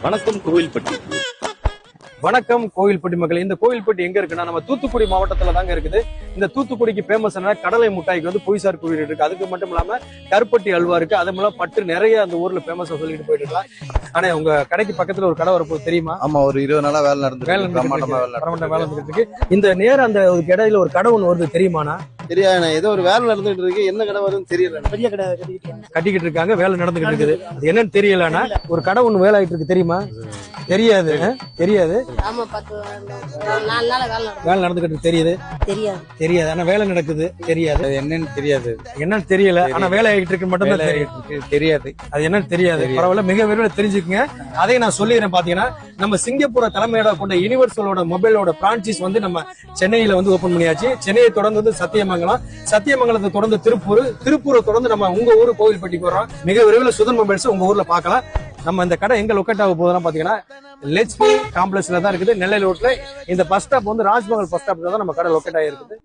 வணக்கம் கோவில்பட்டி. வணக்கம் கோவில்பட்டி மக்கள். இந்த கோவில்பட்டி எங்க இருக்குன்னா நம்ம தூத்துக்குடி மாவட்டத்துல தாங்க இருக்குது. இந்த தூத்துக்குடிக்கு ஃபேமஸ் கடலை முட்டாய்க்கு வந்து புவிசார் குறியீடு இருக்கு. அதுக்கு மட்டும் இல்லாம கருப்பட்டி அல்வா இருக்கு. அது மூலம் பட்டு நிறைய அந்த ஊர்ல ஃபேமஸா சொல்லிட்டு போயிட்டு இருக்கலாம். ஆனா உங்க கடைக்கு பக்கத்துல ஒரு கடை வரப்போது தெரியுமா? ஆமா, ஒரு 20 நாளா வேலை நடந்து வேலை நடந்துட்டு இருக்கு. இந்த நேரம் அந்த ஒரு கடையில ஒரு கடை ஒண்ணு வருது தெரியுமாண்ணா? தெரியாது, ஏதோ ஒரு வேலை நடந்துட்டு இருக்கு. என்ன கடை வருதுன்னு தெரியல. பெரிய கடை கட்டிக்கிட்டு இருக்காங்க, வேலை நடந்துகிட்டு இருக்குது. அது என்னன்னு தெரியலன்னா ஒரு கடை ஒண்ணு வேலை ஆயிட்டு இருக்கு தெரியுமா? தெரியாது. தெரியாது. ஆமா, 4 நாள் வேலை நடந்துகிட்டு தெரியுது. தெரியாது. ஆனா வேலை நடக்குது. தெரியாது. என்னன்னு தெரியாது. என்னன்னு தெரியல. ஆனா வேலை ஆகிட்டு இருக்கு மட்டும் தான் தெரியாது. அது என்னன்னு தெரியாது. பரவாயில்ல, மிக விரைவில் தெரிஞ்சுக்குங்க. அதை நான் சொல்லிடுறேன். பாத்தீங்கன்னா நம்ம சிங்கப்பூரை தலைமையிட கொண்ட யுனிவர்சலோட மொபைலோட பிரான்ச்சைஸ் வந்து நம்ம சென்னையில வந்து ஓபன் பண்ணியாச்சு. சென்னையை தொடர்ந்து வந்து சத்தியமங்கலத்தை தொடர்ந்து திருப்பூரை தொடர்ந்து நம்ம உங்க ஊரு கோவில்பட்டிக்கு வரோம். மிக விரைவில் சுதன் மொபைல்ஸ் உங்க ஊர்ல பார்க்கலாம். நம்ம இந்த கடை எங்க லொக்கேட் ஆக போகுதுன்னா பாத்தீங்கன்னா லெட்ஸ்பி காம்ப்ளெக்ஸ்ல தான் இருக்குது. நெல்லை ரோட்ல இந்த பஸ் ஸ்டாப் வந்து ராஜ்மஹல் பஸ் ஸ்டாப்ல தான் நம்ம கடை லொக்கேட் ஆகிருக்குது.